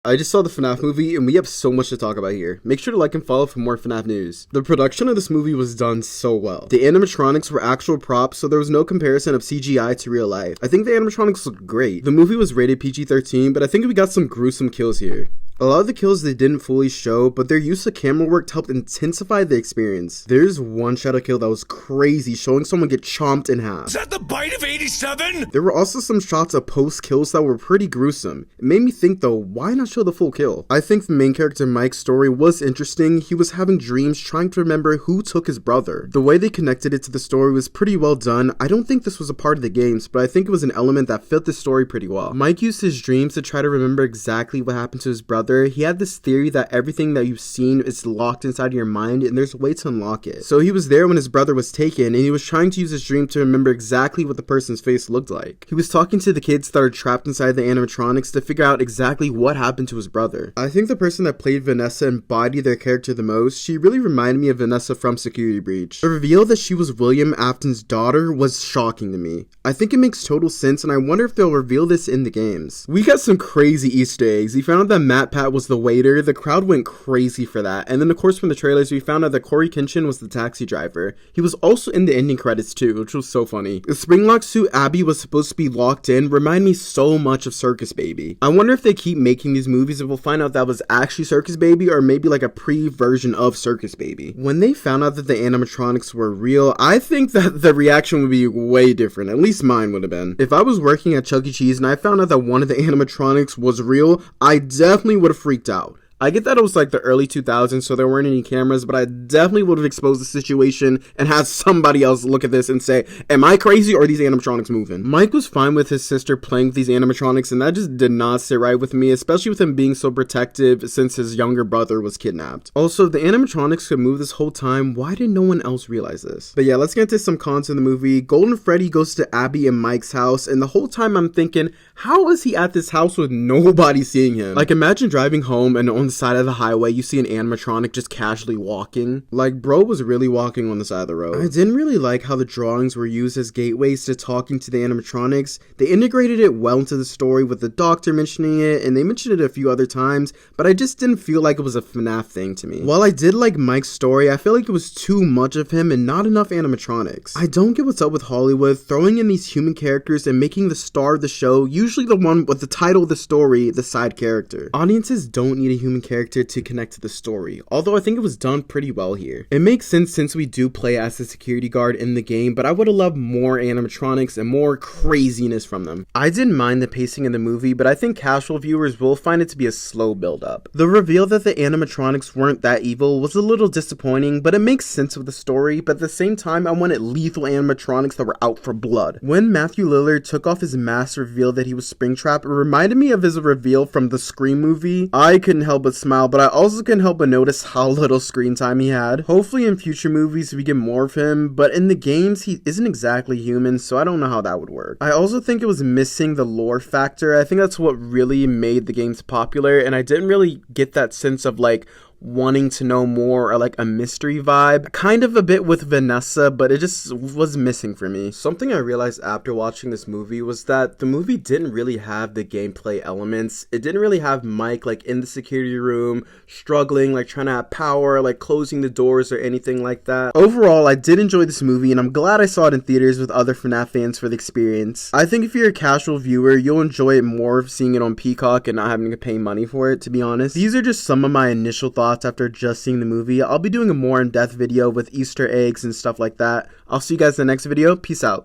I just saw the FNAF movie and we have so much to talk about here. Make sure to like and follow for more FNAF news. The production of this movie was done so well. The animatronics were actual props, so there was no comparison of CGI to real life. I think the animatronics looked great. The movie was rated PG-13, but I think we got some gruesome kills here. A lot of the kills they didn't fully show, but their use of camera work helped intensify the experience. There's one shadow kill that was crazy, showing someone get chomped in half. Is that the bite of 87? There were also some shots of post kills that were pretty gruesome. It made me think though, why not show the full kill? I think the main character Mike's story was interesting. He was having dreams trying to remember who took his brother. The way they connected it to the story was pretty well done. I don't think this was a part of the games, but I think it was an element that fit the story pretty well. Mike used his dreams to try to remember exactly what happened to his brother. He had this theory that everything that you've seen is locked inside your mind and there's a way to unlock it. So he was there when his brother was taken and he was trying to use his dream to remember exactly what the person's face looked like. He was talking to the kids that are trapped inside the animatronics to figure out exactly what happened to his brother. I think the person that played Vanessa embodied their character the most. She really reminded me of Vanessa from Security Breach. The reveal that she was William Afton's daughter was shocking to me. I think it makes total sense and I wonder if they'll reveal this in the games. We got some crazy Easter eggs. We found out that Matt Pat was the waiter. The crowd went crazy for that. And then of course from the trailers we found out that Corey Kenshin was the taxi driver. He was also in the ending credits too, which was so funny. The springlock suit Abby was supposed to be locked in remind me so much of Circus Baby. I wonder if they keep making these movies and we'll find out that was actually Circus Baby or maybe like a pre-version of Circus Baby. When they found out that the animatronics were real, I think that the reaction would be way different. At least mine would have been. If I was working at Chuck E. Cheese and I found out that one of the animatronics was real, I definitely would have freaked out. I get that it was like the early 2000s, so there weren't any cameras, but I definitely would have exposed the situation and had somebody else look at this and say, am I crazy or are these animatronics moving? Mike was fine with his sister playing with these animatronics, and that just did not sit right with me, especially with him being so protective since his younger brother was kidnapped. Also, if the animatronics could move this whole time, why did no one else realize this? But yeah, let's get into some cons in the movie. Golden Freddy goes to Abby and Mike's house, and the whole time I'm thinking, how is he at this house with nobody seeing him? Like, imagine driving home and on the side of the highway you see an animatronic just casually walking. Like, bro was really walking on the side of the road. I didn't really like how the drawings were used as gateways to talking to the animatronics. They integrated it well into the story with the doctor mentioning it, and they mentioned it a few other times, but I just didn't feel like it was a FNAF thing to me. While I did like Mike's story, I feel like it was too much of him and not enough animatronics. I don't get what's up with Hollywood throwing in these human characters and making the star of the show usually the one with the title of the story the side character. Audiences don't need a human character to connect to the story, although I think it was done pretty well here. It makes sense since we do play as a security guard in the game, but I would have loved more animatronics and more craziness from them. I didn't mind the pacing in the movie, but I think casual viewers will find it to be a slow build up. The reveal that the animatronics weren't that evil was a little disappointing, but it makes sense with the story, but at the same time I wanted lethal animatronics that were out for blood. When Matthew Lillard took off his mask to reveal that he was Springtrap, it reminded me of his reveal from the Scream movie. I couldn't help but smile, but I also couldn't help but notice how little screen time he had. Hopefully in future movies we get more of him, but in the games he isn't exactly human, so I don't know how that would work. I also think it was missing the lore factor. I think that's what really made the games popular, and I didn't really get that sense of like wanting to know more or like a mystery vibe. Kind of a bit with Vanessa, but it just was missing for me. Something I realized after watching this movie was that the movie didn't really have the gameplay elements. It didn't really have Mike like in the security room struggling, like trying to have power, like closing the doors or anything like that. Overall, I did enjoy this movie and I'm glad I saw it in theaters with other FNAF fans for the experience. I think if you're a casual viewer, you'll enjoy it more seeing it on Peacock and not having to pay money for it, to be honest. These are just some of my initial thoughts after just seeing the movie. I'll be doing a more in-depth video with Easter eggs and stuff like that. I'll see you guys in the next video. Peace out.